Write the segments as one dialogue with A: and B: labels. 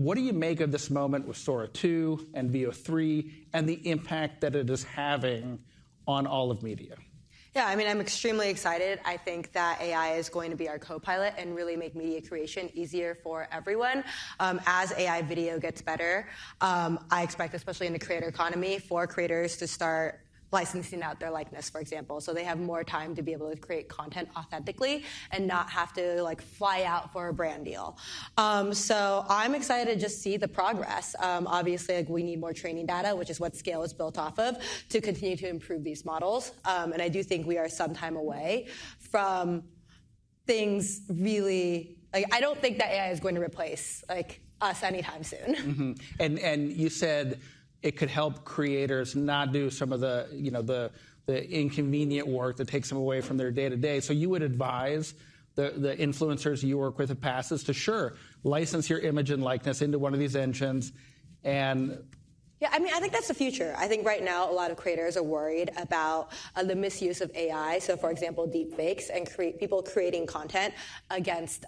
A: What do you make of this moment with Sora 2 and Veo 3 and the impact that it is having on all of media?
B: Yeah, I mean, I'm extremely excited. I think that AI is going to be our co-pilot and really make media creation easier for everyone. As AI video gets better, I expect, especially in the creator economy, for creators to start licensing out their likeness, for example, so they have more time to be able to create content authentically and not have to fly out for a brand deal. So I'm excited to just see the progress. Obviously, we need more training data, which is what Scale is built off of, to continue to improve these models. And I do think we are some time away from things really, I don't think that AI is going to replace us anytime soon.
A: Mm-hmm. And you said it could help creators not do some of the inconvenient work that takes them away from their day-to-day. So you would advise the influencers you work with at Passes to license your image and likeness into one of these engines and...
B: Yeah, I mean, I think that's the future. I think right now a lot of creators are worried about the misuse of AI. So, for example, deepfakes and people creating content against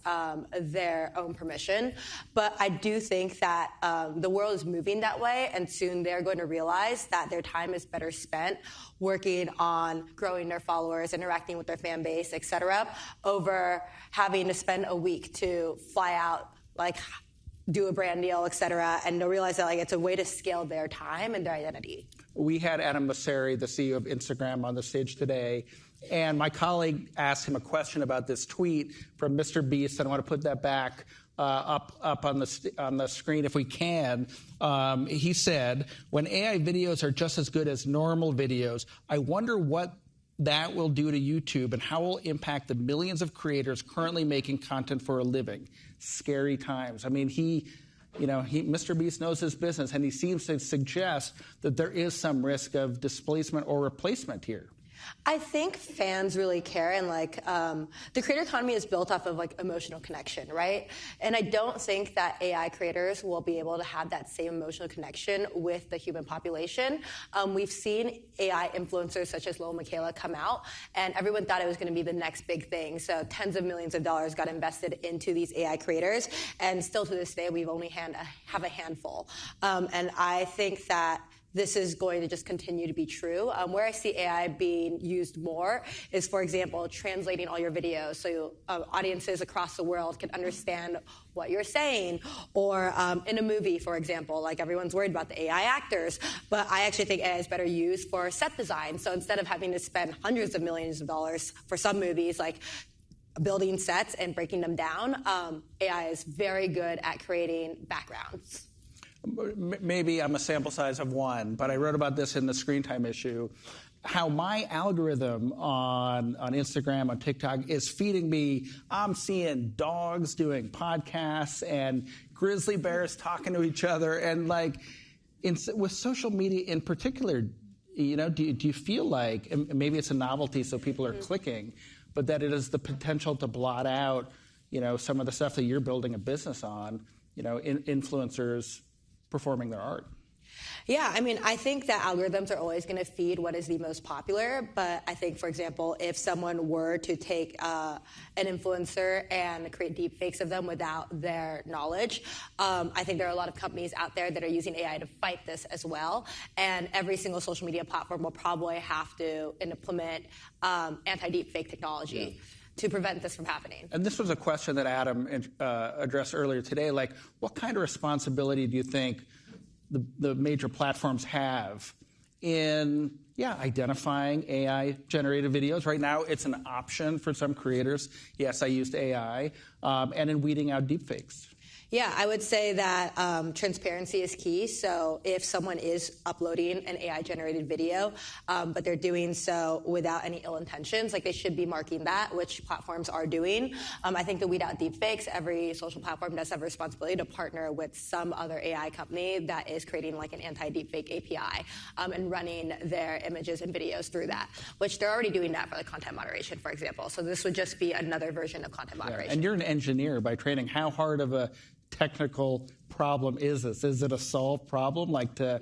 B: their own permission. But I do think that the world is moving that way, and soon they're going to realize that their time is better spent working on growing their followers, interacting with their fan base, et cetera, over having to spend a week to fly out, do a brand deal, et cetera, and they'll realize that it's a way to scale their time and their identity.
A: We had Adam Mosseri, the CEO of Instagram, on the stage today, and my colleague asked him a question about this tweet from Mr. Beast, and I want to put that back up on the screen if we can. He said, "When AI videos are just as good as normal videos, I wonder what that will do to YouTube and how it will impact the millions of creators currently making content for a living. Scary times." I mean, Mr. Beast knows his business, and he seems to suggest that there is some risk of displacement or replacement here.
B: I think fans really care, and the creator economy is built off of emotional connection, right? And I don't think that AI creators will be able to have that same emotional connection with the human population. We've seen AI influencers such as Lil Miquela come out, and everyone thought it was going to be the next big thing. So tens of millions of dollars got invested into these AI creators, and still to this day, we've only have a handful. And I think that this is going to just continue to be true. Where I see AI being used more is, for example, translating all your videos so audiences across the world can understand what you're saying. Or in a movie, for example, everyone's worried about the AI actors, but I actually think AI is better used for set design. So instead of having to spend hundreds of millions of dollars for some movies, building sets and breaking them down, AI is very good at creating backgrounds.
A: Maybe I'm a sample size of one, but I wrote about this in the Screentime issue, how my algorithm on Instagram, on TikTok, is feeding me. I'm seeing dogs doing podcasts and grizzly bears talking to each other. And with social media in particular, do you feel like, and maybe it's a novelty so people are clicking, but that it has the potential to blot out, some of the stuff that you're building a business on, influencers performing their art?
B: Yeah, I mean, I think that algorithms are always going to feed what is the most popular. But I think, for example, if someone were to take an influencer and create deepfakes of them without their knowledge, I think there are a lot of companies out there that are using AI to fight this as well. And every single social media platform will probably have to implement anti-deepfake technology to prevent this from happening.
A: And this was a question that Adam addressed earlier today. What kind of responsibility do you think the major platforms have in, identifying AI-generated videos? Right now, it's an option for some creators. Yes, I used AI. And in weeding out deepfakes.
B: Yeah, I would say that transparency is key. So if someone is uploading an AI-generated video, but they're doing so without any ill intentions, they should be marking that, which platforms are doing. I think to weed out deepfakes, every social platform does have a responsibility to partner with some other AI company that is creating an anti-deepfake API and running their images and videos through that, which they're already doing that for content moderation, for example. So this would just be another version of content moderation.
A: And you're an engineer by training. How hard of a technical problem is this? Is it a solved problem, to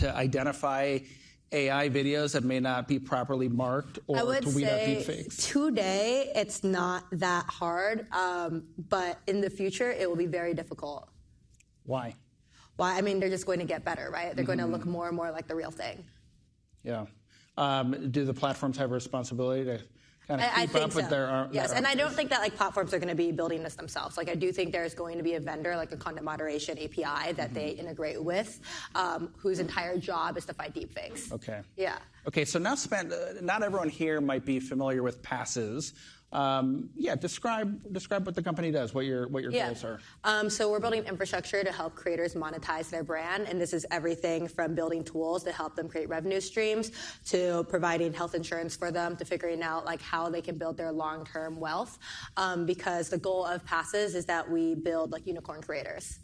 A: identify AI videos that may not be properly marked, or to weed out deepfakes?
B: Today, it's not that hard, but in the future, it will be very difficult.
A: Why?
B: Why? I mean, they're just going to get better, right? They're going to look more and more like the real thing.
A: Yeah. Do the platforms have a responsibility to kind of keep up with their...
B: Yes, and I don't think that like platforms are going to be building this themselves. Like I do think there's going to be a vendor, like a content moderation API that they integrate with, whose entire job is to fight deepfakes.
A: Okay.
B: Yeah.
A: Okay, so now not everyone here might be familiar with passes. Describe what the company does, what your goals are.
B: So we're building infrastructure to help creators monetize their brand, and this is everything from building tools to help them create revenue streams, to providing health insurance for them, to figuring out like how they can build their long-term wealth. Because the goal of passes is that we build like unicorn creators.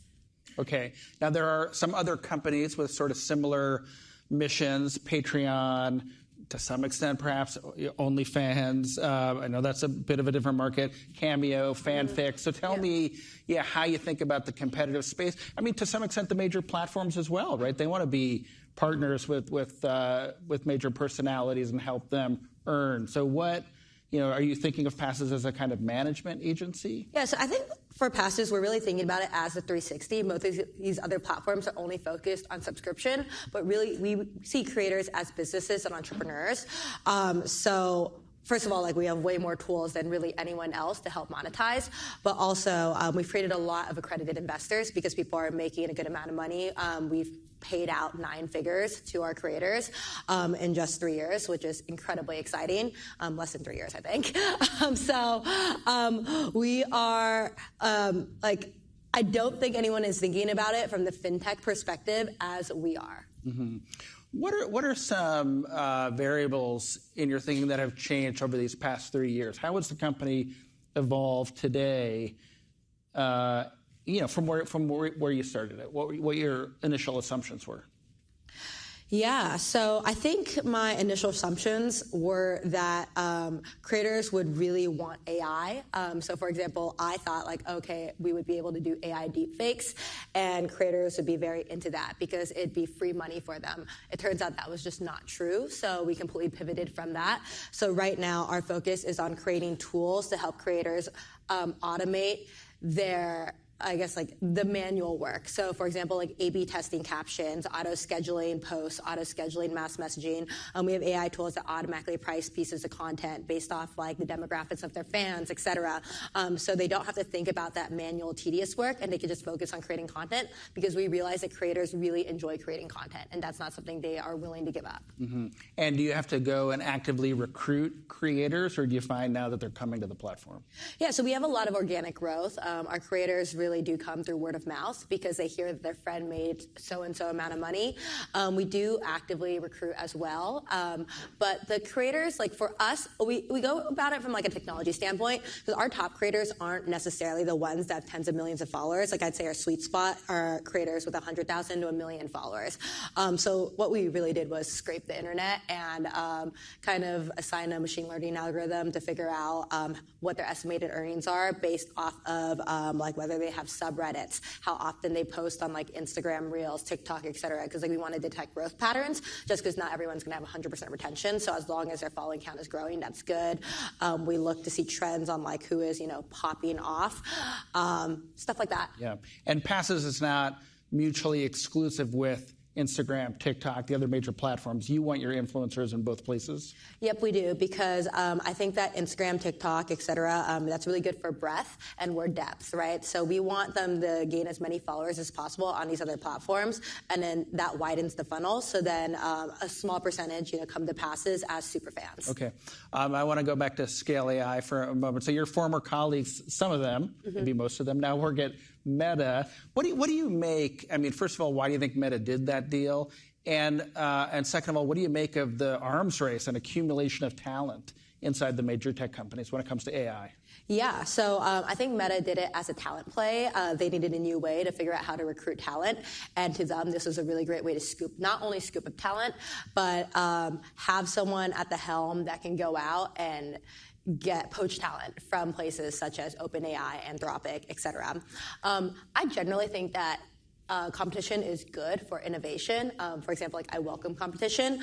A: Okay. Now there are some other companies with sort of similar missions, Patreon, to some extent, perhaps OnlyFans. I know that's a bit of a different market. Cameo, Fanfic. So tell me, how you think about the competitive space. I mean, to some extent, the major platforms as well, right? They want to be partners with major personalities and help them earn. So what? Are you thinking of passes as a kind of management agency?
B: Yeah, so I think for passes, we're really thinking about it as a 360. Most of these other platforms are only focused on subscription, but really we see creators as businesses and entrepreneurs. So first of all, like we have way more tools than really anyone else to help monetize, but also we've created a lot of accredited investors because people are making a good amount of money. We've paid out 9 figures to our creators in just 3 years, which is incredibly exciting. Less than 3 years, I think. We are I don't think anyone is thinking about it from the fintech perspective as we are.
A: Mm-hmm. What are some variables in your thinking that have changed over these past 3 years? How has the company evolved today? From where you started it, what your initial assumptions were?
B: Yeah, so I think my initial assumptions were that creators would really want AI. So for example, I thought we would be able to do AI deepfakes, and creators would be very into that because it'd be free money for them. It turns out that was just not true, so we completely pivoted from that. So right now, our focus is on creating tools to help creators automate their the manual work. So for example, like A/B testing captions, auto-scheduling posts, auto-scheduling mass messaging. We have AI tools that automatically price pieces of content based off like the demographics of their fans, et cetera. So they don't have to think about that manual tedious work, and they can just focus on creating content because we realize that creators really enjoy creating content, and that's not something they are willing to give up.
A: Mm-hmm. And do you have to go and actively recruit creators, or do you find now that they're coming to the platform?
B: Yeah, so we have a lot of organic growth. Our creators really do come through word of mouth because they hear that their friend made so-and-so amount of money. We do actively recruit as well. But the creators, like for us, we go about it from like a technology standpoint because our top creators aren't necessarily the ones that have tens of millions of followers. Like I'd say our sweet spot are creators with 100,000 to 1 million followers. So what we really did was scrape the internet and kind of assign a machine learning algorithm to figure out what their estimated earnings are based off of like whether they have subreddits, how often they post on like Instagram Reels, TikTok, et cetera, because like we want to detect growth patterns just because not everyone's going to have 100% retention. So as long as their following count is growing, that's good. We look to see trends on like who is, popping off, stuff like that.
A: Yeah. And Passes is not mutually exclusive with Instagram, TikTok, the other major platforms. You want your influencers in both places?
B: Yep, we do, because I think that Instagram, TikTok, et cetera, that's really good for breadth and word depth, right? So we want them to gain as many followers as possible on these other platforms, and then that widens the funnel. So then a small percentage, come to Passes as super fans.
A: Okay. I want to go back to Scale AI for a moment. So your former colleagues, some of them, maybe most of them now work at Meta. What do you make? I mean, first of all, why do you think Meta did that deal? And second of all, what do you make of the arms race and accumulation of talent inside the major tech companies when it comes to AI?
B: Yeah, so I think Meta did it as a talent play. They needed a new way to figure out how to recruit talent. And to them, this was a really great way to not only scoop up talent, but have someone at the helm that can go out and get poach talent from places such as OpenAI, Anthropic, et cetera. I generally think that competition is good for innovation. For example, I welcome competition.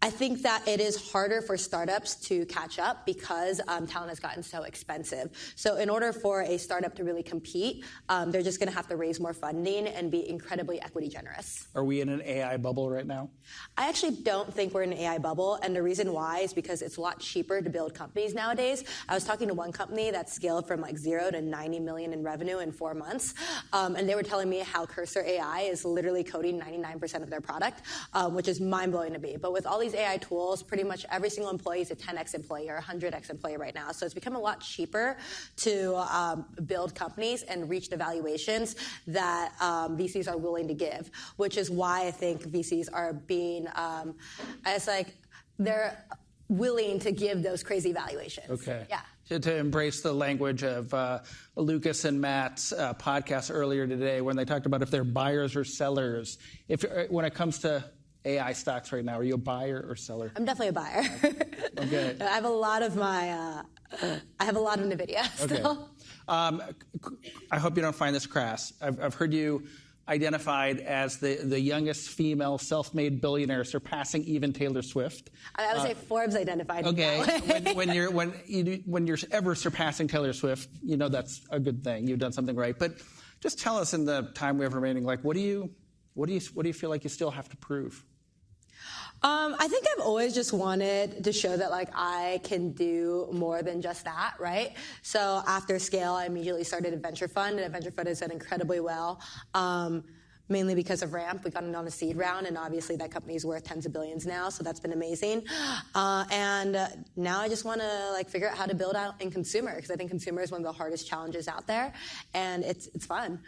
B: I think that it is harder for startups to catch up because talent has gotten so expensive. So in order for a startup to really compete, they're just going to have to raise more funding and be incredibly equity generous.
A: Are we in an AI bubble right now?
B: I actually don't think we're in an AI bubble, and the reason why is because it's a lot cheaper to build companies nowadays. I was talking to one company that scaled from like 0 to 90 million in revenue in 4 months, and they were telling me how Cursor AI is literally coding 99% of their product, which is mind-blowing to me. But with all these AI tools, pretty much every single employee is a 10x employee or a 100x employee right now. So it's become a lot cheaper to build companies and reach the valuations that VCs are willing to give, which is why I think VCs are being, they're willing to give those crazy valuations.
A: Okay.
B: Yeah.
A: To embrace the language of Lucas and Matt's podcast earlier today when they talked about if they're buyers or sellers. When it comes to AI stocks right now, are you a buyer or seller?
B: I'm definitely a buyer.
A: Okay.
B: I have a lot of NVIDIA still.
A: Okay. I hope you don't find this crass. I've heard you identified as the youngest female self-made billionaire, surpassing even Taylor Swift.
B: I would say Forbes identified me.
A: Okay. when you're ever surpassing Taylor Swift, you know that's a good thing. You've done something right. But just tell us in the time we have remaining, like, what do you feel like you still have to prove?
B: I think I've always just wanted to show that like I can do more than just that, right? So after Scale, I immediately started a venture fund, and a venture fund has done incredibly well, mainly because of Ramp. We got in on a seed round, and obviously that company is worth tens of billions now, so that's been amazing. And now I just want to like figure out how to build out in consumer, because I think consumer is one of the hardest challenges out there, and it's fun.